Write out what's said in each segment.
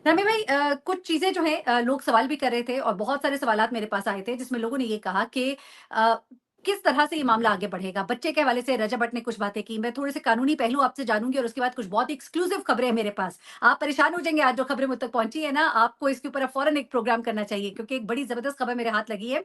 Rummy भाई, कुछ चीज़ें जो हैं, लोग सवाल भी कर रहे थे और बहुत सारे सवालात मेरे पास आए थे जिसमें लोगों ने ये कहा कि अ, किस तरह से ये मामला आगे बढ़ेगा? बच्चे के हवाले से रजा भट्ट ने कुछ बातें की, मैं थोड़े-से कानूनी पहलू आपसे जानूँगी और उसके बाद कुछ बहुत ही एक्सक्लूसिव खबरें हैं मेरे पास। आप परेशान हो जाएँगे, आज जो खबरें मुझ तक पहुँची है ना, आपको इसके ऊपर अब फ़ौरन एक प्रोग्राम करना चाहिए क्योंकि एक बड़ी ज़बरदस्त खबर मेरे हाथ लगी है।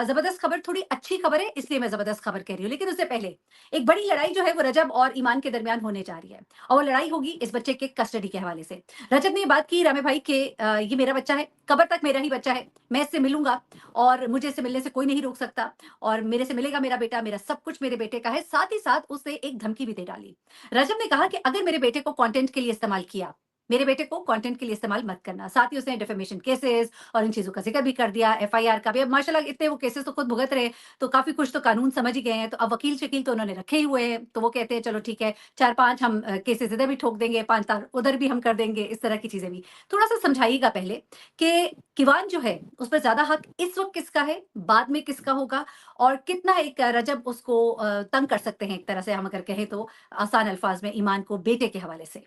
ज़बरदस्त खबर, थोड़ी अच्छी खबर है इसलिए मैं ज़बरदस्त खबर कह रही हूँ। लेकिन उससे पहले एक बड़ी लड़ाई जो है वो रजब और ईमान के दरमियान होने जा रही है और वो लड़ाई होगी इस बच्चे के कस्टडी के हवाले से। रजत ने ये बात की रामे भाई कि ये मेरा बच्चा है, कब्र तक मेरा ही बच्चा है, मैं इससे मिलूँगा और मुझे इससे मिलने से कोई नहीं रोक सकता और मेरे से मिलेगा मेरा बेटा, मेरा सब कुछ मेरे बेटे का है। साथ ही साथ उसने एक धमकी भी दे डाली। रजब ने कहा कि अगर मेरे बेटे को कंटेंट के लिए इस्तेमाल किया, मेरे बेटे को कंटेंट के लिए इस्तेमाल मत करना। साथ ही उसने डिफेमेशन केसेस और इन चीज़ों का ज़िक्र भी कर दिया, एफआईआर का भी। अब माशाल्लाह इतने वो केसेस तो खुद भुगत रहे, तो काफ़ी कुछ तो कानून समझ ही गए हैं। तो अब वकील-शकील तो उन्होंने रखे ही हुए हैं, तो वो कहते हैं चलो ठीक है, 4-5 हम केसेज़ इधर भी ठोक देंगे, 5 तार उधर भी हम कर देंगे, इस तरह की चीज़ें भी। थोड़ा-सा समझाइएगा पहले कि किवान जो है, उस पे ज़्यादा हक इस वक़्त किसका है, बाद में किसका होगा और कितना एक रजब उसको तंग कर सकते हैं एक तरह से हम अगर कहें तो आसान अल्फ़ाज़ में ईमान को बेटे के हवाले से?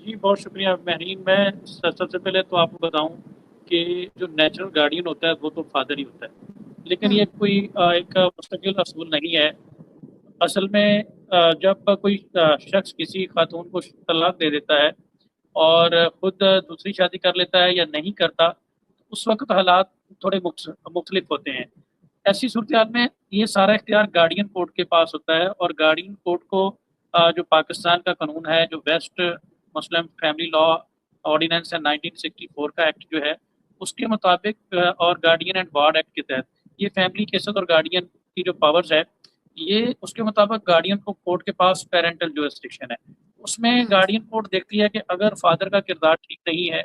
जी, बहुत शुक्रिया महरीन। मैं सबसे पहले तो आपको बताऊँ कि जो नेचुरल गार्डियन होता है वो तो फादर ही होता है। लेकिन ये हुँ, कोई एक मुस्तकिल असूल नहीं है। असल में जब कोई शख्स किसी खातून को तलाक दे देता है और खुद दूसरी शादी कर लेता है या नहीं करता, तो उस वक़्त हालात थोड़े मुख्तलिफ होते हैं। ऐसी सूरत-हाल में ये सारा इख्तियार गार्डियन कोर्ट के पास होता है और गार्डियन कोर्ट को जो पाकिस्तान का कानून है, जो West Muslim family law ordinance है 1964 का एक्ट जो है, उसके मुताबिक और गार्डियन एंड वार्ड एक्ट के तहत ये फैमिली केसेस और गार्डियन की जो पावर्स है, ये उसके मुताबिक गार्डियन को कोर्ट के पास पेरेंटल जुरिस्डिक्शन है। उसमें हुँ, गार्डियन कोर्ट देखती है कि अगर फादर का किरदार ठीक नहीं है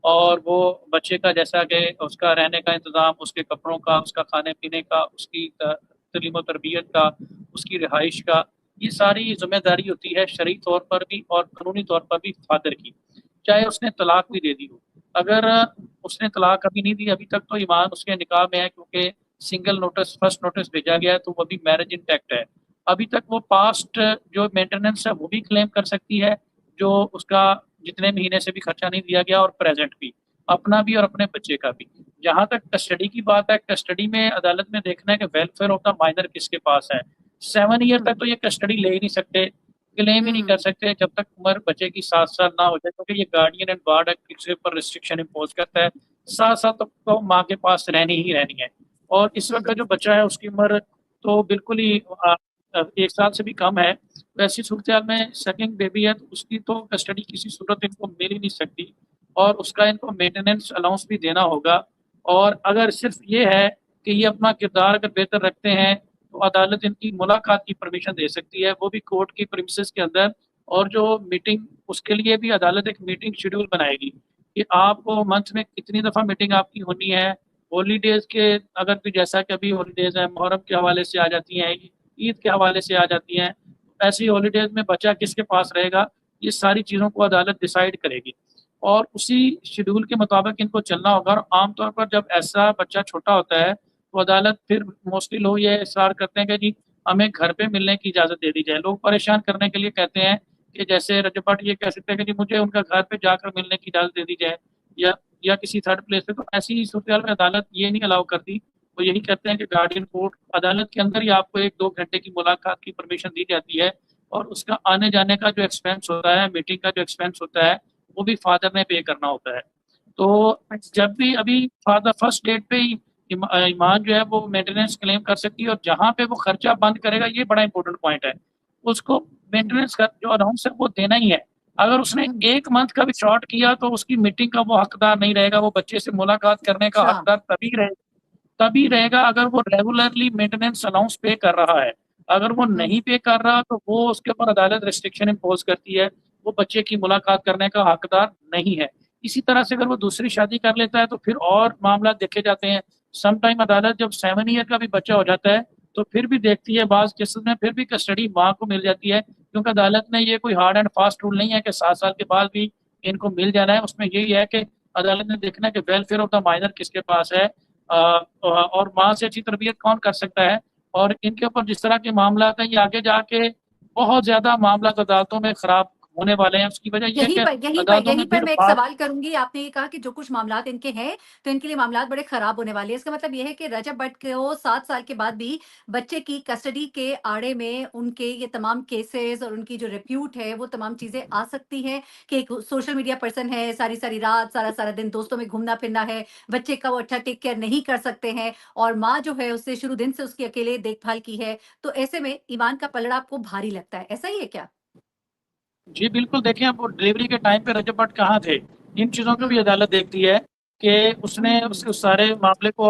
और वो बच्चे का जैसा कि उसका रहने का इंतज़ाम, उसके कपड़ों का, उसका खाने-पीने का, उसकी तालीम और तरबियत का, उसकी रिहाइश का, ये सारी ज़िम्मेदारी होती है शरई तौर पर भी और कानूनी तौर पर भी फादर की, चाहे उसने तलाक भी दे दी हो। अगर उसने तलाक अभी नहीं दी, अभी तक तो ईमान उसके निकाह में है क्योंकि सिंगल नोटिस, फर्स्ट नोटिस भेजा गया है, तो वो अभी मैरिज इंटैक्ट है। अभी तक वो पास्ट जो मेंटेनेंस है वो भी क्लेम कर सकती है, जो उसका जितने महीने से भी खर्चा नहीं दिया गया और प्रेजेंट भी, अपना भी और अपने बच्चे का भी। जहां तक कस्टडी की बात है, कस्टडी में अदालत में देखना है कि वेलफेयर ऑफ द माइनर किसके पास है। 7 ईयर हुँ, तक तो ये कस्टडी ले ही नहीं सकते, क्लेम ही नहीं कर हुँ, सकते जब तक उम्र बच्चे की 7 साल ना हो जाए, क्योंकि ये गार्डियन एंड वार्ड एक्ट इसके ऊपर रिस्ट्रिक्शन इम्पोज करता है। 7 साल तक तो माँ के पास रहनी ही रहनी है। और इस वक्त हुँ, जो बच्चा है उसकी उम्र तो बिल्कुल ही 1 साल से भी कम है। तो ऐसी सूरत में सेकंड बेबी है तो उसकी तो कस्टडी किसी सूरत इनको मिल ही नहीं सकती और उसका इनको मेंटेनेंस अलाउंस भी देना होगा। और अगर सिर्फ ये है कि ये अपना किरदार अगर बेहतर रखते हैं तो अदालत इनकी मुलाकात की परमिशन दे सकती है, वो भी कोर्ट की प्रीमिसेस के अंदर। और जो मीटिंग, उसके लिए भी अदालत एक मीटिंग शेड्यूल बनाएगी कि आपको मंथ में कितनी दफ़ा मीटिंग आपकी होनी है। हॉलीडेज के अगर भी, जैसा कि अभी हॉलीडेज है, मुहर्रम के हवाले से आ जाती हैं, ईद के हवाले से आ जाती हैं, ऐसी हॉलीडेज में बच्चा किसके पास रहेगा, ये सारी चीज़ों को अदालत डिसाइड करेगी और उसी शेड्यूल के मुताबिक इनको चलना होगा। और आमतौर पर जब ऐसा बच्चा छोटा होता है तो अदालत फिर मोस्टली लोग ये इसरार करते हैं कि जी हमें घर पे मिलने की इजाज़त दे दी जाए। लोग परेशान करने के लिए कहते हैं कि जैसे रजब भट्ट ये कह सकते हैं कि जी मुझे उनका घर पे जाकर मिलने की इजाज़त दे दी जाए या किसी थर्ड प्लेस पे। तो ऐसी सूरत में अदालत ये नहीं अलाउ करती। वो यही कहते हैं कि गार्डियन कोर्ट अदालत के अंदर ही आपको 1-2 घंटे की मुलाकात की परमिशन दी जाती है और उसका आने जाने का जो एक्सपेंस होता है, मीटिंग का जो एक्सपेंस होता है, वो भी फादर ने पे करना होता है। तो अच्छा। जब भी अभी फादर फर्स्ट डेट पे ही ईमान जो है वो मेंटेनेंस क्लेम कर सकती है और जहां पे वो खर्चा बंद करेगा, ये बड़ा इंपॉर्टेंट पॉइंट है, उसको हुँ, मेंटेनेंस का जो अलाउंस है वो देना ही है। अगर उसने हुँ, 1 मंथ का भी शॉर्ट किया तो उसकी मीटिंग का वो हकदार नहीं रहेगा, वो बच्चे से मुलाकात करने का अच्छा। हकदार तभी रहेगा अगर वो रेगुलरली मेंटेनेंस अलाउंस पे कर रहा है। अगर वो हुँ, नहीं पे कर रहा तो वो उसके ऊपर अदालत रिस्ट्रिक्शन इम्पोज करती है, वो बच्चे की मुलाकात करने का हकदार नहीं है। इसी तरह से अगर वो दूसरी शादी कर लेता है तो फिर और मामला देखे जाते हैं। सम टाइम अदालत जब 7 ईयर का भी बच्चा हो जाता है तो फिर भी देखती है, बाज केसेस में फिर भी कस्टडी माँ को मिल जाती है, क्योंकि अदालत ने ये कोई हार्ड एंड फास्ट रूल नहीं है कि 7 साल के बाद भी इनको मिल जाना है। उसमें यही है कि अदालत ने देखना है कि वेलफेयर ऑफ द माइनर किसके पास है और माँ से अच्छी तरबियत कौन कर सकता है। और इनके ऊपर जिस तरह के मामला हैं, ये आगे जाके बहुत ज्यादा मामला अदालतों में खराब होने वाले हैं। उसकी वजह यह है कि अदालतों यहीं में पर फिर मैं एक बात। सवाल करूँगी। आपने ये कहा कि जो कुछ मामलात इनके हैं, तो इनके लिए मामलात बड़े खराब होने वाले हैं। इसका मतलब ये है कि रजब भट्ट को 7 साल के बाद भी बच्चे की कस्टडी के आड़े में उनके ये तमाम केसेज़ और उनकी जो रिप्यूट है, वो तमाम चीज़ें आ सकती हैं कि एक सोशल मीडिया पर्सन है, सारी-सारी रात, सारा-सारा दिन दोस्तों में घूमना-फिरना है, बच्चे का वो अच्छा टेक केयर नहीं कर सकते हैं और माँ जो है उससे शुरू दिन से उसकी अकेले देखभाल की है। तो ऐसे में ईमान का पलड़ा आपको भारी लगता है, ऐसा ही है क्या? जी, बिल्कुल देखिए, अब वो डिलीवरी के टाइम पे रजब भट्ट कहाँ थे? इन चीज़ों को भी हुँ। अदालत देखती है कि उसने उस सारे मामले को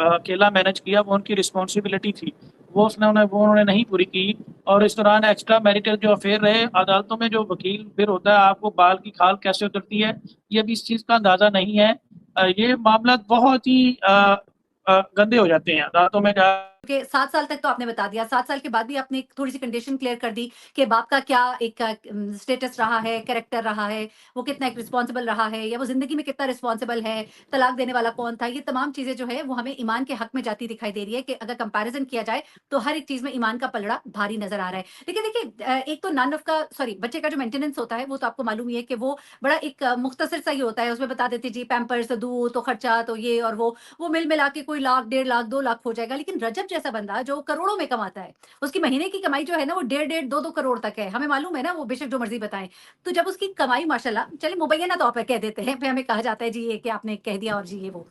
अकेला मैनेज किया, वो उनकी रिस्पॉन्सिबिलिटी थी। वो उन्होंने नहीं पूरी की और इस दौरान एक्स्ट्रा मैरिटल जो अफेयर रहे, अदालतों में जो वकील फिर होता है, आपको बाल की खाल कैसे उतरती है, ये भी इस चीज़ का अंदाज़ा नहीं है। ये मामला बहुत ही गंदे हो जाते हैं अदालतों में जा। के 7 साल तक तो आपने बता दिया, 7 साल के बाद भी आपने एक थोड़ी-सी कंडीशन क्लियर कर दी कि बाप का क्या एक स्टेटस रहा है, कैरेक्टर रहा है, वो कितना एक रिस्पॉन्सिबल रहा है या वो ज़िंदगी में कितना रिस्पॉन्सिबल है, तलाक देने वाला कौन था, ये तमाम चीज़ें जो है वो हमें ईमान के हक में जाती दिखाई दे रही है कि अगर कंपैरिज़न किया जाए, तो हर एक चीज़ में ईमान का पलड़ा भारी नज़र आ रहा है। लेकिन देखिए एक तो नन ऑफ का सॉरी बच्चे का जो मेंटेनेंस होता है, वो तो आपको मालूम ही है कि वो बड़ा एक मुख्तसर सा ही होता है, उसमें बता देते जी पैम्पर्स, दूध, तो खर्चा, तो ये और वो मिल मिला के कोई लाख, 1.5 लाख, 2 लाख हो जाएगा। लेकिन रजब जैसा बंदा जो करोड़ों में कमाता है, उसकी महीने की कमाई जो है ना वो डेढ़ 2-2 करोड़ तक है। हमें मालूम है ना वो बेशक जो मर्ज़ी बताएँ। तो जब उसकी कमाई माशाल्लाह चलिए मुबैय्यना तौर पे कह देते हैं, फिर हमें कहा जाता है जी ये कि आपने कह दिया और जी ये वो।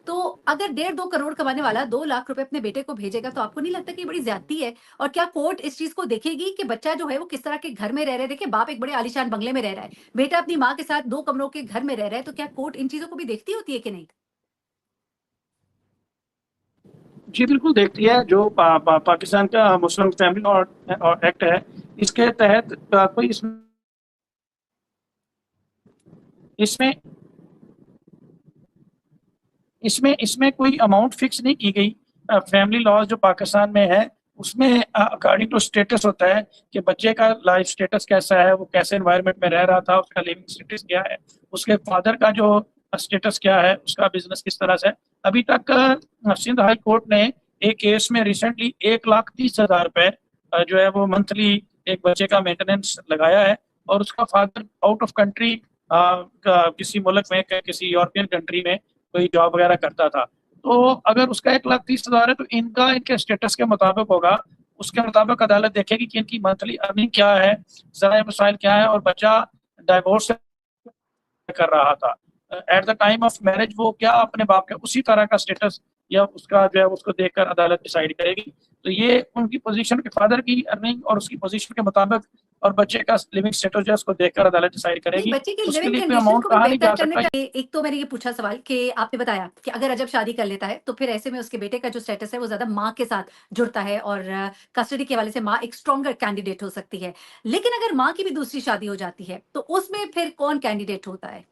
तो अगर डेढ़ 2 करोड़ कमाने वाला 2 लाख रुपए अपने बेटे को भेजेगा तो आपको नहीं लगता कि ये बड़ी ज़्यादती है? और क्या कोर्ट इस चीज़ को देखेगी कि बच्चा जो है वो किस तरह के घर में रह रहा है? देखिए बाप एक बड़े आलीशान बंगले में रह रहा है, बेटा अपनी माँ के साथ 2 कमरों के घर में रह रहा है, तो क्या कोर्ट इन चीज़ों को भी देखती होती है कि नहीं? जी, बिल्कुल देखती है। जो पाकिस्तान का मुस्लिम फैमिली और एक्ट है, इसके तहत कोई इसमें इसमें इसमें कोई अमाउंट फिक्स नहीं की गई। फैमिली लॉज जो पाकिस्तान में है, उसमें अकॉर्डिंग टू स्टेटस होता है कि बच्चे का लाइफ स्टेटस कैसा है, वो कैसे एनवायरनमेंट में रह रहा था, उसका लिविंग स्टेटस क्या है, उसके फादर का जो स्टेटस क्या है, उसका बिजनेस किस तरह से है। अभी तक सिंध हाई कोर्ट ने एक केस में रिसेंटली 1,30,000 रुपए जो है वो मंथली एक बच्चे का मेंटेनेंस लगाया है और उसका फादर आउट ऑफ कंट्री किसी मुल्क में किसी यूरोपियन कंट्री में कोई जॉब वगैरह करता था। तो अगर उसका 1,30,000 है तो इनका इनके स्टेटस के मुताबिक होगा। उसके मुताबिक अदालत देखेगी कि इनकी मंथली अर्निंग क्या है, ज़राए मसाइल क्या है और बच्चा डाइवोर्स कर रहा था at the time of marriage, वो क्या अपने बाप के उसी तरह का स्टेटस या उसका जो है उसको देखकर अदालत डिसाइड करेगी। तो ये उनकी पोजीशन के फादर की अर्निंग और उसकी पोजीशन के मुताबिक और बच्चे का लिविंग स्टेटस जो है उसको देखकर अदालत डिसाइड नहीं, करेगी। बच्चे की उसके लिविंग लिए कोई कंडीशंस अमाउंट को भी कहा नहीं बेहतर जा करने सकता। का एक तो मैंने ये पूछा सवाल कि आपने बताया कि अगर रजब शादी कर लेता है, तो फिर ऐसे में उसके बेटे का जो स्टेटस है, वो ज़्यादा माँ के साथ जुड़ता है और कस्टडी के हवाले से माँ एक स्ट्रॉन्गर कैंडिडेट हो सकती है। लेकिन अगर माँ की भी दूसरी शादी हो जाती है, तो उसमें फिर कौन कैंडिडेट होता है?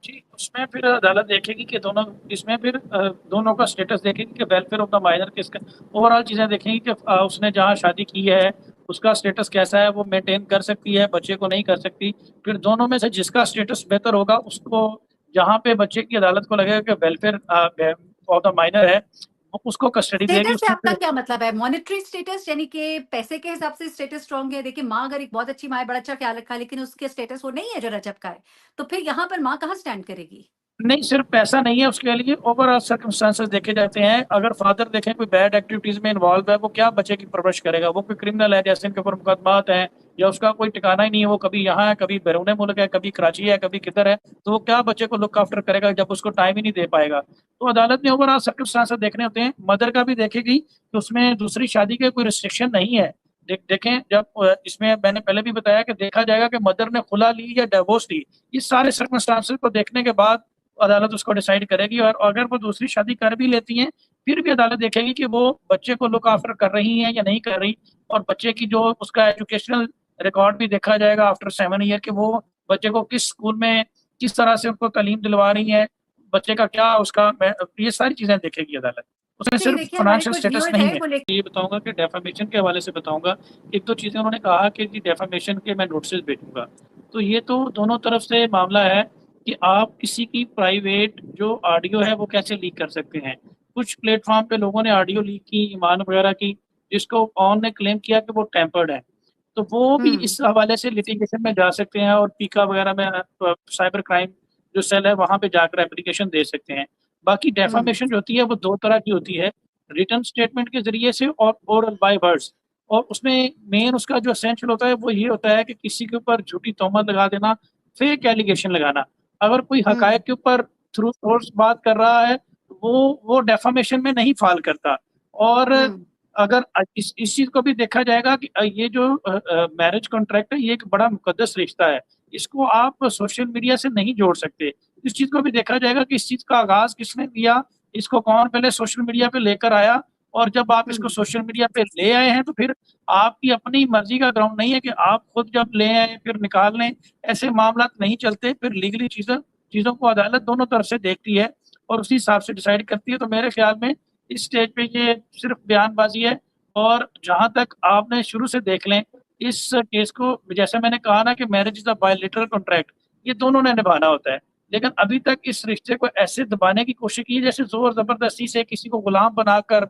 जी, उसमें फिर अदालत देखेगी कि दोनों इसमें फिर दोनों का स्टेटस देखेगी कि वेलफेयर ऑफ द माइनर किसका। ओवरऑल चीज़ें देखेंगी कि उसने जहाँ शादी की है उसका स्टेटस कैसा है, वो मेंटेन कर सकती है, बच्चे को नहीं कर सकती। फिर दोनों में से जिसका स्टेटस बेहतर होगा उसको, जहाँ पे बच्चे की अदालत को लगेगा कि वेलफेयर ऑफ द माइनर है, वो उसको कस्टडी देगी। स्टेटस से उसमें आपका फिर क्या मतलब है? मॉनेटरी स्टेटस यानी कि पैसे के हिसाब से स्टेटस स्ट्रॉन्ग है? देखिए माँ अगर एक बहुत अच्छी माँ है, बड़ा अच्छा ख्याल रखा है, लेकिन उसके स्टेटस वो नहीं है जो रजब का है, तो फिर यहाँ पर माँ कहाँ स्टैंड करेगी? नहीं, सिर्फ पैसा नहीं है उसके लिए, ओवरऑल सर्कमस्टांसेस देखे जाते हैं। अगर फादर देखें कोई बैड एक्टिविटीज में इन्वॉल्व है, वो क्या बच्चे की परवरिश करेगा? वो कोई क्रिमिनल है जैसे इनके ऊपर मुकदमात हैं या उसका कोई ठिकाना ही नहीं है, वो कभी यहाँ है, कभी बैरून मुल्क है, कभी कराची है, कभी किधर है, तो वो क्या बच्चे को लुक आफ्टर करेगा जब उसको टाइम ही नहीं दे पाएगा? तो अदालत ने ओवरऑल सर्कमस्टांसेस देखने होते हैं। मदर का भी देखेगी कि उसमें दूसरी शादी के कोई रिस्ट्रिक्शन नहीं है। देखें, जब इसमें मैंने पहले भी बताया कि देखा जाएगा कि मदर ने खुला ली या डिवोर्स ली, ये सारे सर्कमस्टांसेस को देखने के बाद अदालत उसको डिसाइड करेगी। और अगर वो दूसरी शादी कर भी लेती हैं, फिर भी अदालत देखेगी कि वो बच्चे को लुक आफ्टर कर रही हैं या नहीं कर रही। और बच्चे की जो उसका एजुकेशनल रिकॉर्ड भी देखा जाएगा आफ्टर 7 ईयर कि वो बच्चे को किस स्कूल में किस तरह से उनको तालीम दिलवा रही है, बच्चे का क्या उसका, ये सारी चीजें देखेगी अदालत। उसमें चलिए सिर्फ देखिए हमारे फाइनेंशियल कुछ स्टेटस व्यूअर्स नहीं हैं है। वो ले ये बताऊंगा कि डेफामेशन के हवाले से बताऊंगा। एक दो चीजें उन्होंने कहा कि जी डेफामेशन के मैं नोटिस भेजूंगा, तो ये तो दोनों तरफ से मामला है कि आप किसी की प्राइवेट जो ऑडियो है वो कैसे लीक कर सकते हैं। कुछ प्लेटफॉर्म पे लोगों ने ऑडियो लीक की, ईमान वगैरह की, जिसको ऑन ने क्लेम किया कि वो टेम्पर्ड है। तो वो भी हुँ, इस हवाले से लिटिगेशन में जा सकते हैं और पीका वगैरह में साइबर क्राइम जो सेल है वहाँ पे जाकर एप्लीकेशन दे सकते हैं। बाकी हुँ, डेफामेशन जो होती है वो 2 तरह की होती है, रिटन स्टेटमेंट के ज़रिए से और ओरल बाय वर्ड्स। और उसमें मेन उसका जो एसेंशियल होता है वो ये होता है कि किसी के ऊपर झूठी तहमत लगा देना, फेक एलिगेशन लगाना। अगर कोई हुँ, हकायक के ऊपर थ्रू सोर्स बात कर रहा है, वो डेफामेशन में नहीं फ़ॉल करता। और हुँ, अगर इस चीज़ को भी देखा जाएगा कि ये जो मैरिज कॉन्ट्रैक्ट है ये एक बड़ा मुकद्दस रिश्ता है। इसको आप सोशल मीडिया से नहीं जोड़ सकते। इस चीज़ को भी देखा जाएगा कि इस चीज़ का आगाज़ किसने किया, इसको कौन पहले सोशल मीडिया पे लेकर आया, और जब आप इसको हुँ, सोशल मीडिया पे ले आए हैं तो फिर आपकी अपनी मर्ज़ी का ग्राउंड नहीं है कि आप खुद जब ले आए फिर निकाल लें, ऐसे मामलात नहीं चलते। फिर लीगली चीज़ों चीज़ों को अदालत दोनों तरफ से देखती है और उसी हिसाब से डिसाइड करती है। तो मेरे ख्याल में इस स्टेज पे ये सिर्फ बयानबाजी है। और जहां तक आपने शुरू से देख लें इस केस को, जैसे मैंने कहा ना कि marriage is a bilateral contract, ये दोनों ने निभाना होता है। लेकिन अभी तक इस रिश्ते को ऐसे दबाने की कोशिश की है जैसे जोर जबरदस्ती से किसी को गुलाम बनाकर,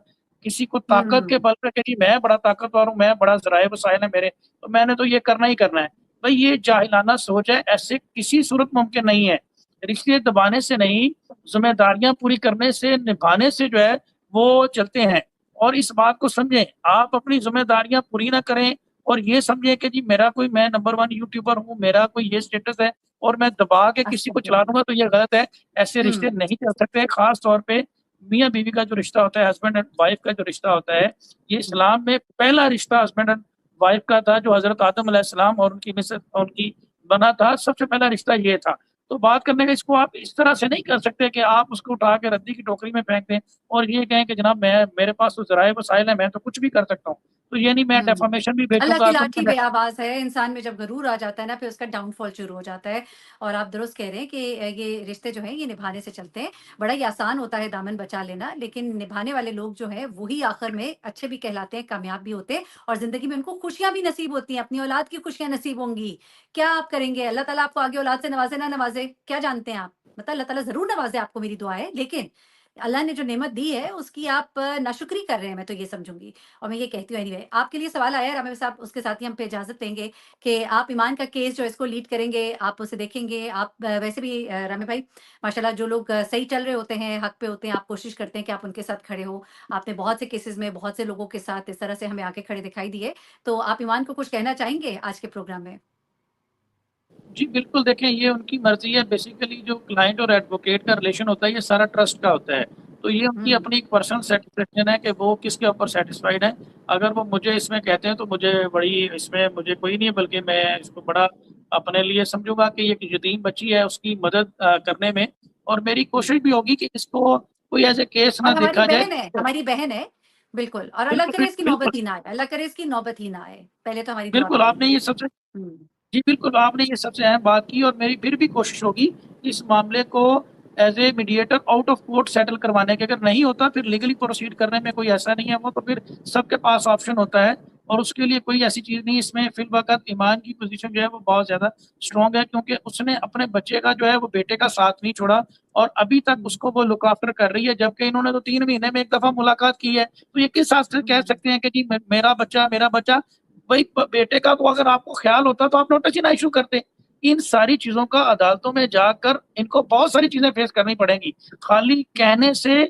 किसी को ताकत के हुँ, बल पर कि जी मैं बड़ा ताकतवर हूँ, मैं बड़ा जराए वसाइल है मेरे, तो मैंने तो ये करना ही करना है। भाई ये जाहिलाना सोच है, ऐसे किसी सूरत मुमकिन नहीं है। रिश्ते दबाने से नहीं, जिम्मेदारियां पूरी करने से, निभाने से जो है वो चलते हैं। और इस बात को समझें, आप अपनी जिम्मेदारियां पूरी ना करें और ये समझें कि जी मेरा कोई, मैं नंबर 1 यूट्यूबर हूँ, मेरा कोई ये स्टेटस है और मैं दबा के किसी को चला अस्तगफिरुल्लाह। दूंगा, तो ये गलत है। ऐसे रिश्ते हुँ, नहीं चल सकते। खास तौर पे मियाँ बीवी का जो रिश्ता होता है, हस्बैंड एंड वाइफ का जो रिश्ता होता है, ये हुँ, इस्लाम में पहला रिश्ता हस्बैंड एंड वाइफ का था, जो हजरत आदम अलैहिस्सलाम और उनकी मिसेस उनकी बना था। सबसे पहला रिश्ता ये था। तो बात करने का, इसको आप इस तरह से नहीं कर सकते कि आप उसको उठा के रद्दी की टोकरी में फेंक दें और ये कहें कि जनाब मैं, मेरे पास तो जराए वसाइल है, मैं तो कुछ भी कर सकता हूँ। तो ये नहीं, मैं हुँ। डेफामेशन भी अल्लाह की भेजूंगा तो लाठी मैं। बेआवाज़ है, इंसान में जब गरूर आ जाता है ना, फिर उसका डाउनफॉल शुरू हो जाता है। और आप दुरुस्त कह रहे हैं कि ये रिश्ते जो हैं, ये निभाने से चलते हैं। बड़ा ही आसान होता है दामन बचा लेना, लेकिन निभाने वाले लोग जो हैं, वही आखिर में अच्छे भी कहलाते हैं, कामयाब भी होते हैं और ज़िंदगी में उनको खुशियाँ भी नसीब होती हैं, अपनी औलाद की खुशियाँ नसीब होंगी। क्या आप करेंगे? अल्लाह ताला आपको आगे औलाद से नवाज़े, ना नवाज़े, क्या जानते हैं आप? मतलब अल्लाह ताला ज़रूर नवाज़े आपको, मेरी दुआ है, लेकिन अल्लाह ने जो नेमत दी है, उसकी आप नाशुक्री कर रहे हैं, मैं तो ये समझूँगी। और मैं ये कहती हूँ एनीवे, आपके लिए सवाल आया है रामेश साहब, उसके साथ ही हम पे इजाज़त देंगे कि आप ईमान का केस जो है इसको लीड करेंगे, आप उसे देखेंगे। आप वैसे भी रामे भाई माशाल्लाह जो लोग सही चल रहे होते हैं, हक पे होते हैं, आप कोशिश करते हैं कि आप उनके साथ खड़े हो। आपने बहुत से केसेज़ में बहुत से लोगों के साथ इस तरह से हमें आके खड़े दिखाई दिए। तो आप ईमान को कुछ कहना चाहेंगे आज के प्रोग्राम में? जी, बिल्कुल देखें, ये उनकी मर्ज़ी है। बेसिकली जो क्लाइंट और एडवोकेट का रिलेशन होता है, ये सारा ट्रस्ट का होता है। तो ये उनकी हुँ, अपनी एक पर्सनल सैटिस्फैक्शन है कि वो किसके ऊपर सैटिस्फाइड हैं। अगर वो मुझे इसमें कहते हैं तो मुझे बड़ी, इसमें मुझे कोई नहीं है, बल्कि मैं इसको बड़ा अपने लिए समझूँगा कि एक यतीम बच्ची है, उसकी मदद करने में। और मेरी हुँ। कोशिश भी होगी कि इसको कोई ऐसे केस ना और देखा जाए। हमारी बहन है, बिल्कुल। और अल्लाह बिल्कुल, करे इसकी बिल्कुल, नौबत ही ना आए, अल्लाह करे इसकी नौबत ही ना आए। पहले तो हमारी दुआ बिल्कुल, आपने करेंगे। ये सबसे, हुँ, जी बिल्कुल, आपने ये सबसे अहम बात की। और मेरी फिर भी कोशिश होगी इस मामले को as a mediator out of court settle करवाने के। अगर नहीं होता फिर लीगली प्रोसीड करने में कोई ऐसा नहीं है, वो तो फिर सबके पास ऑप्शन होता है। और उसके लिए कोई ऐसी चीज़ नहीं। इसमें फिलवकत ईमान की पोजीशन जो है वो बहुत ज़्यादा स्ट्रांग है, क्योंकि उसने अपने बच्चे का जो है वो बेटे का साथ नहीं छोड़ा और अभी तक हुँ, उसको वो लुक आफ्टर कर रही है। जबकि इन्होंने तो 3 महीने में एक दफ़ा मुलाकात की है। तो ये किस हिसाब से कह हुँ, सकते हैं कि जी मेरा बच्चा, मेरा बच्चा। भाई बेटे का तो अगर आपको ख्याल होता तो आप नोटिस ही ना इशू करते। इन सारी चीजों का अदालतों में जाकर इनको बहुत सारी चीजें फेस करनी पड़ेंगी। खाली हुँ, कहने से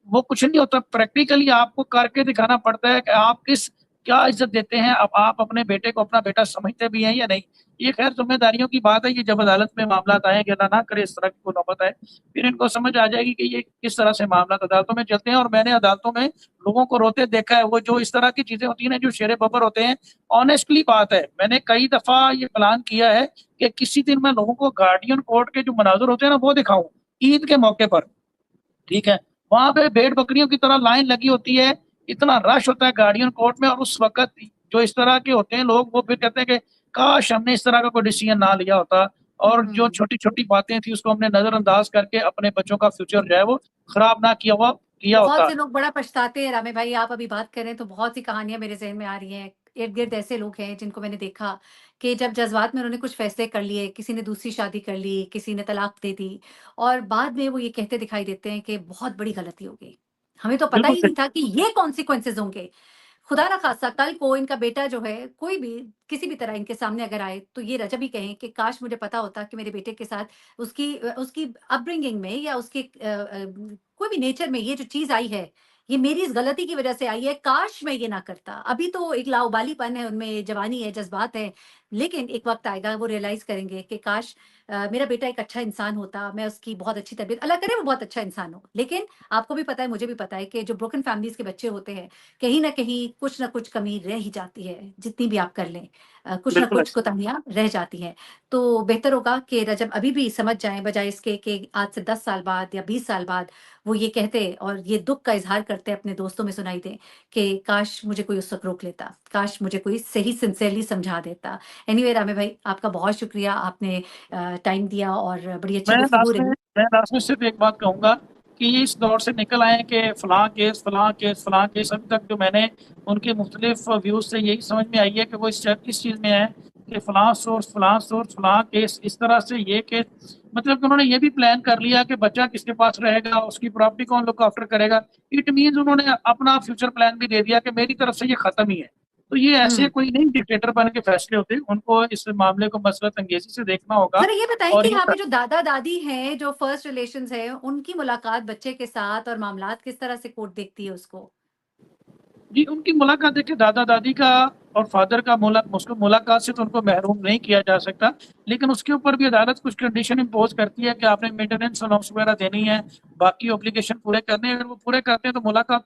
वो कुछ नहीं होता, प्रैक्टिकली आपको करके दिखाना पड़ता है कि आप किस, क्या इज्जत देते हैं। अब आप अपने बेटे को अपना बेटा समझते भी हैं या नहीं। ये खैर जिम्मेदारियों की बात है। ये जब अदालत में मामला आएंगे, अल्लाह ना करे इस तरह की कोई नौबत आए, फिर इनको समझ आ जाएगी कि ये किस तरह से मामला अदालतों में चलते हैं। और मैंने अदालतों में लोगों को रोते देखा है। वो जो इस तरह की चीजें होती हैं ना, जो शेरे बबर होते हैं, ऑनेस्टली बात है, मैंने कई दफा ये प्लान किया है कि किसी दिन मैं लोगों को गार्डियन कोर्ट के जो मनाजर होते हैं ना वो दिखाऊं, ईद के मौके पर। ठीक है, वहां पे भेड़ बकरियों की तरह लाइन लगी होती है, इतना रश होता है गार्डियन कोर्ट में। और उस वक्त जो इस तरह के होते हैं लोग, वो फिर कहते हैं कि काश हमने इस तरह का कोई डिसीजन ना लिया होता, और जो हुँ। छोटी छोटी बातें थी उसको हमने नजरअंदाज करके अपने बच्चों का फ्यूचर जो है वो खराब ना किया बहुत होता। से लोग बड़ा पछताते हैं रामे भाई, आप अभी बात कर रहे हैं तो बहुत सी कहानियाँ मेरे ज़हन में आ रही हैं। इर्द-गिर्द ऐसे लोग हैं जिनको मैंने देखा कि जब जज़्बात में उन्होंने कुछ फ़ैसले कर लिए, किसी ने दूसरी शादी कर ली, किसी ने तलाक दे दी और बाद में वो ये कहते दिखाई देते हैं कि बहुत बड़ी गलती हो गई। हमें तो पता बिल्कुल ही सही। नहीं था कि ये कॉन्सिक्वेंसेज़ होंगे। खुदा ना खास्ता कल को इनका बेटा जो है, कोई भी किसी भी तरह इनके सामने अगर आए, तो ये रजब ही कहें कि काश मुझे पता होता कि मेरे बेटे के साथ उसकी अपब्रिंगिंग में या उसके कोई भी नेचर में ये जो चीज़ आई है, ये मेरी इस गलती की वज़ह से आई है, काश मैं ये ना करता। अभी तो एक लाउबालीपन है उनमें, जवानी है, जज़्बात हैं, लेकिन एक वक़्त आएगा वो रियलाइज़ करेंगे कि काश मेरा बेटा एक अच्छा इंसान होता, मैं उसकी बहुत अच्छी तरबियत अल्लाह करे वो बहुत अच्छा इंसान हो। लेकिन आपको भी पता है, मुझे भी पता है कि जो ब्रोकन फैमिलीज़ के बच्चे होते हैं, कहीं न कहीं कुछ न कुछ कमी रह ही जाती है, जितनी भी आप कर लें। कुछ न बिल्कुल कुछ ऐसा। कोताहियाँ रह जाती हैं। तो बेहतर होगा कि रजब अभी भी समझ जाएँ, बजाए इसके कि आज से 10 साल बाद या 20 साल बाद वो ये कहते और ये दुःख का इज़हार करते अपने दोस्तों में सुनाई दें कि काश मुझे कोई उस वक़्त रोक लेता, काश मुझे कोई सही सिंसियरली समझा देता। एनीवे रामे भाई, आपका बहुत शुक्रिया, आपने टाइम दिया और बड़ी अच्छी गुफ्तगू रही। मैं लास्ट में सिर्फ एक बात कहूँगा कि ये इस दौर से निकल आए कि फ़लाँ केस, फ़लाँ केस, फ़लाँ केस, अभी तक जो मैंने उनके मुख्तलिफ व्यूज़ से यही समझ में आई है कि वो इस चीज़ में है कि फ़लाँ सोर्स, फ़लाँ सोर्स, फ़लाँ केस, इस तरह से ये केस, मतलब कि उन्होंने ये भी प्लान कर लिया कि बच्चा किसके पास रहेगा, उसकी प्रॉपर्टी कौन लुक आफ्टर करेगा। इट मीन्स उन्होंने अपना फ्यूचर प्लान भी दे दिया कि मेरी तरफ से ये ख़त्म ही है। तो ये ऐसे हुँ। कोई नहीं डिक्टेटर बन के फैसले होते, उनको इस मामले को मसलत अंगेज़ी से देखना होगा ज़रा ये बताएँ और कि ये यहाँ पे जो दादा-दादी हैं, जो फर्स्ट रिलेशंस हैं, उनकी मुलाकात बच्चे के साथ और मामलात किस तरह से कोर्ट देखती है उसको? जी, उनकी मुलाकात देखिए दादा-दादी का और फ़ादर का उसको मुलाकात से तो उनको महरूम नहीं किया जा सकता, लेकिन उसके ऊपर भी अदालत कुछ कंडीशन इम्पोज़ करती है कि आपने मेंटेनेंस अलाउंस वगैरह देनी है, बाकी ऑब्लिगेशन पूरे करने हैं, अगर वो पूरे करते हैं तो मुलाकात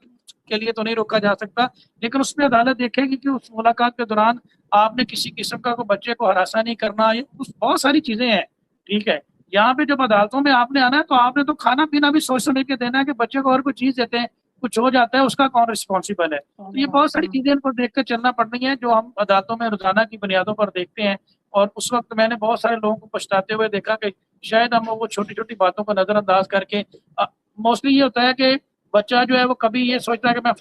के लिए तो नहीं रोका जा सकता, लेकिन उसमें अदालत देखेगी कि उस मुलाकात के दौरान आपने किसी किस्म का कोई बच्चे को हरासा नहीं करना, ये कुछ बहुत सारी चीज़ें हैं, ठीक है? यहाँ पे जब अदालतों में आपने आना है तो आपने तो खाना-पीना भी सोच समझ के देना है कि बच्चे को अगर कोई चीज़ देते हैं, कुछ हो जाता है, उसका कौन रिस्पॉन्सिबल है? तो ये बहुत सारी हुँ। चीजें इनको देख कर चलना पड़ रही हैं जो हम अदालतों में रोजाना की बुनियादों पर देखते हैं। और उस वक्त मैंने बहुत सारे लोगों को पछताते हुए देखा कि शायद हम वो छोटी छोटी बातों को नजरअंदाज करके मोस्टली ये होता है कि बच्चा जो है वो कभी ये सोचता है कि मैं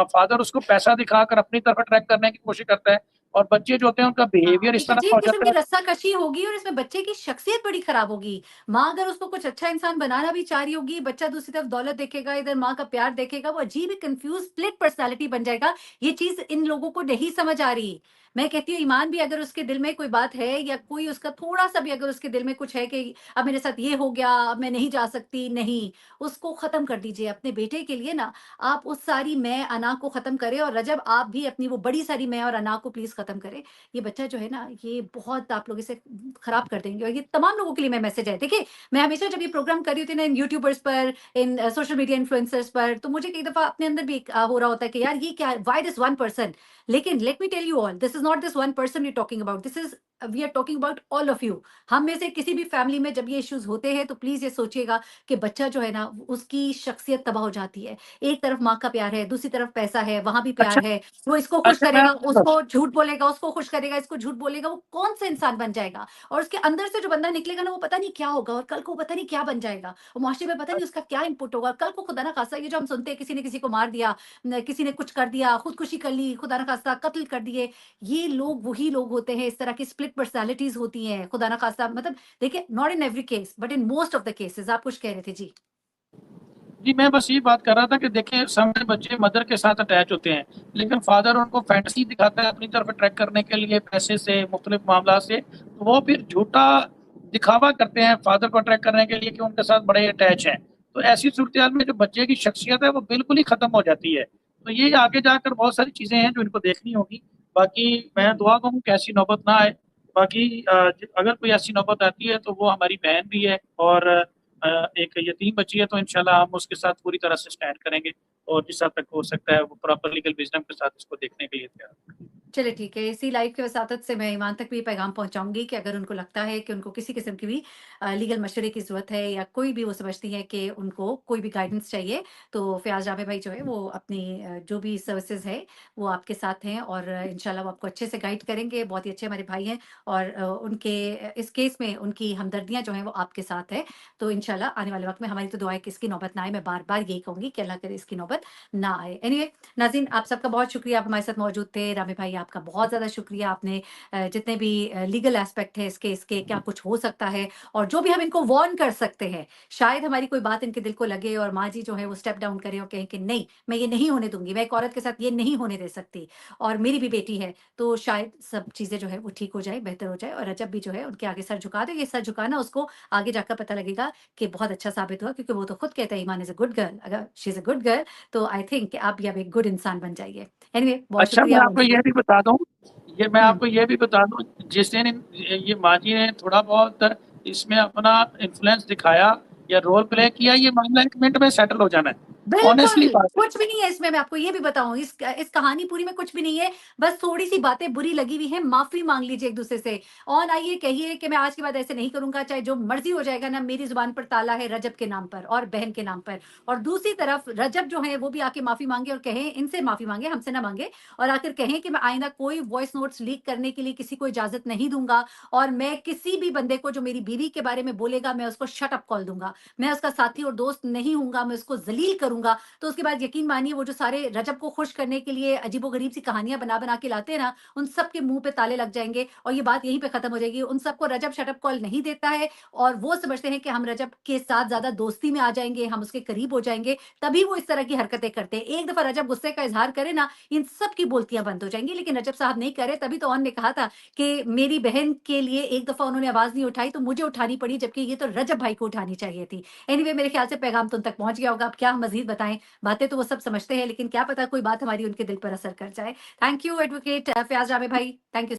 फादर उसको पैसा दिखाकर अपनी तरफ अट्रैक्ट करने की कोशिश करता है और बच्चे जो होते हैं उनका हाँ, बिहेवियर इस एक तरह का अजीब हो किस्म जाता की है। रस्साकशी होगी और इसमें बच्चे की शख्सियत बड़ी खराब होगी। माँ अगर उसको कुछ अच्छा इंसान बनाना भी चाह रही होगी, बच्चा दूसरी तरफ दौलत देखेगा, इधर माँ का प्यार देखेगा, वो अजीब ही कन्फ्यूज़ स्प्लिट पर्सनैलिटी बन जाएगा। ये चीज़ इन लोगों को नहीं समझ आ रही। मैं कहती हूँ ईमान भी अगर उसके दिल में कोई बात है या कोई उसका थोड़ा-सा भी अगर उसके दिल में कुछ है कि अब मेरे साथ ये हो गया, अब मैं नहीं जा सकती, नहीं, उसको ख़त्म कर दीजिए। अपने बेटे के लिए ना आप उस सारी मैं, अना को ख़त्म करें और रजब आप भी अपनी वो बड़ी सारी मैं और अना को प्लीज़ ख़त्म करें। ये बच्चा जो है ना, ये बहुत आप लोग इसे खराब कर देंगे और ये तमाम लोगों के लिए मैं मैसेज है। देखिए, मैं हमेशा जब ये प्रोग्राम कर रही होती हूँ ना इन यूट्यूबर्स पर, इन सोशल मीडिया इन्फ्लुएंसर्स पर, तो मुझे कई दफ़ा अपने अंदर भी एक हो रहा होता है कि यार ये क्या है? Why this one person? लेकिन let me tell you all, this is not this one person we are talking about, this is we are talking about all of you. हम में से किसी भी फैमिली में जब ये इश्यूज़ होते हैं, तो प्लीज़ ये सोचिएगा कि बच्चा जो है ना, उसकी शख्सियत तबाह हो जाती है। एक तरफ माँ का प्यार है, दूसरी तरफ पैसा है, वहाँ भी प्यार अच्छा। है। वो इसको खुश अच्छा मैं करेगा, उसको झूठ बोलेगा, उसको खुश करेगा, इसको झूठ बोलेगा, वो कौन-सा इंसान बन जाएगा? और उसके अंदर से जो बंदा निकलेगा ना, वो पता नहीं क्या होगा और कल को पता नहीं क्या बन जाएगा। और माशरे में पता नहीं उसका क्या इनपुट होगा। कल को खुदा ना खास्ता ये जो हम सुनते हैं किसी ने किसी को मार दिया, किसी ने कुछ कर दिया, खुदकुशी कर ली, खुदा ना खास्ता कत्ल कर दिए। ये लोग वही लोग होते हैं, इस तरह की स्प्लिट पर्सनैलिटीज़ होती हैं, खुदा ना खास्ता मतलब देखिए not in every case but in most of the cases. आप कुछ कह रहे थे? जी। जी, मैं बस ये बात कर रहा था कि देखिए सामने बच्चे मदर के साथ अटैच होते हैं, लेकिन फादर उनको फैंटेसी दिखाता है अपनी तरफ अट्रैक्ट करने के लिए पैसे से, मुख्तलिफ मामला से, तो वो फिर झूठा दिखावा करते हैं फादर को अट्रैक्ट करने के लिए कि उनके साथ बड़े अटैच हैं। तो ऐसी सूरत में जो बच्चे की शख्सियत है वो बिल्कुल ही खत्म हो जाती है। तो ये आगे जाकर बहुत सारी चीजें हैं जो इनको देखनी होगी। बाकी मैं हुँ। दुआ करूँ कि ऐसी नौबत ना आए। बाकी अगर कोई ऐसी नौबत आती है तो वो हमारी बहन भी है और एक यतीम बच्ची है, तो इंशाल्लाह हम उसके साथ पूरी तरह से स्टैंड करेंगे और जिस हद तक हो सकता है वो प्रॉपर लीगल विजडम के साथ इसको देखने के लिए तैयार हैं। चलिए ठीक है। इसी लाइव की वसातत से मैं ईमान तक भी ये पैगाम पहुँचाऊँगी कि अगर उनको लगता है कि उनको किसी किस्म की भी लीगल मशवरे की ज़रूरत है या कोई भी वो समझती हैं कि उनको कोई भी गाइडेंस चाहिए, तो फ़याज़ जामे भाई जो है वो अपनी जो भी सर्विसेज़ है, वो आपके साथ हैं और इंशाल्लाह वो आपको अच्छे से गाइड करेंगे। बहुत ही अच्छे हमारे भाई हैं और उनके इस केस में उनकी हमदर्दियाँ जो हैं वो आपके साथ है। तो इंशाल्लाह आने वाले वक़्त में हमारी तो दुआ है कि इसकी नौबत ना आए। मैं बार-बार यही कहूँगी कि अल्लाह करे इसकी नौबत नौबत ना आए। एनीवे नाज़रीन, आप सबका बहुत शुक्रिया, आप हमारे साथ मौजूद थे। रामी भाई, आपका बहुत ज़्यादा शुक्रिया। आपने जितने भी लीगल एस्पेक्ट है इस केस के, क्या कुछ हो सकता है और जो भी हम इनको वार्न कर सकते हैं, शायद हमारी कोई बात इनके दिल को लगे और माँ जी जो है वो स्टेप डाउन करें और कहें कि नहीं, मैं ये नहीं होने दूँगी, मैं एक औरत के साथ ये नहीं होने दे सकती और मेरी भी बेटी है। तो शायद सब चीज़ें जो है वो ठीक हो जाए, बेहतर हो जाए और रजब भी जो है उनके आगे सर झुका दे। ये सर झुकाना उसको आगे जाकर पता लगेगा कि बहुत अच्छा साबित हुआ, क्योंकि वो तो खुद कहते हैं ईमान इज़ अ गुड गर्ल। अगर she is a good girl तो आई थिंक कि आप भी अब एक गुड इंसान बन जाइए। एनीवे बहुत अच्छा, मैं शुक्रिया आपको वंस ये अगेन। भी बता दूँ मैं हुँ। आपको ये भी बता दूँ, जिस दिन ये माजी ने थोड़ा बहुत इसमें अपना इन्फ्लुएंस दिखाया या रोल प्ले किया, ये मामला 1 मिनट में सेटल हो जाना है। ऑनेस्टली बिल्कुल, बात है। कुछ भी नहीं है इसमें, मैं आपको ये भी बताऊँ, इस कहानी पूरी में कुछ भी नहीं है, बस थोड़ी-सी बातें बुरी लगी हुई हैं, माफ़ी माँग लीजिए एक-दूसरे से और आइए कहिए कि मैं आज के बाद ऐसे नहीं करूँगा, चाहे जो मर्ज़ी हो जाएगा ना, मेरी ज़ुबान पर ताला है रजब के नाम पर और बहन के नाम पर। और दूसरी तरफ रजब जो हैं, वो भी आके माफ़ी माँगे और कहें, इनसे माफ़ी माँगे, हमसे ना माँगे और आकर कहें कि मैं आइंदा कोई वॉइस नोट्स लीक करने के लिए किसी को इजाज़त नहीं दूँगा और मैं किसी भी बंदे को जो मेरी बीवी के बारे में बोलेगा, मैं उसको शट अप कॉल दूँगा। मैं उसका साथी और दोस्त नहीं हूँगा, मैं उसको ज़लील करूँगा। तो उसके बाद यकीन मानिए वो जो सारे रजब को खुश करने के लिए अजीबो-गरीब सी कहानियाँ बना-बना के लाते हैं ना, उन सब के मुँह पे ताले लग जाएँगे और ये बात यहीं पे खत्म हो जाएगी। उन सबको रजब शट अप कॉल नहीं देता है और वो समझते हैं कि हम रजब के साथ ज़्यादा दोस्ती में आ जाएँगे, हम उसके करीब हो जाएँगे, तभी वो इस तरह की हरकतें करते हैं। एक दफ़ा रजब गुस्से का इज़हार करे ना, इन सब की बोलतियाँ बंद हो जाएँगी, लेकिन रजब साहब नहीं करे, तभी तो ने कहा था कि मेरी बहन के लिए एक दफ़ा उन्होंने आवाज़ नहीं उठाई, तो मुझे उठानी पड़ी, जबकि ये तो रजब भाई को उठानी चाहिए थी। एनीवे मेरे ख्याल से पैगाम तो उन तक पहुँच गया होगा, अब क्या हम मज़ीद बताएँ? बातें तो वो सब समझते हैं, लेकिन क्या पता कोई बात हमारी उनके दिल पर असर कर जाए। थैंक यू एडवोकेट फ़याज़ रामे भाई। Thank you.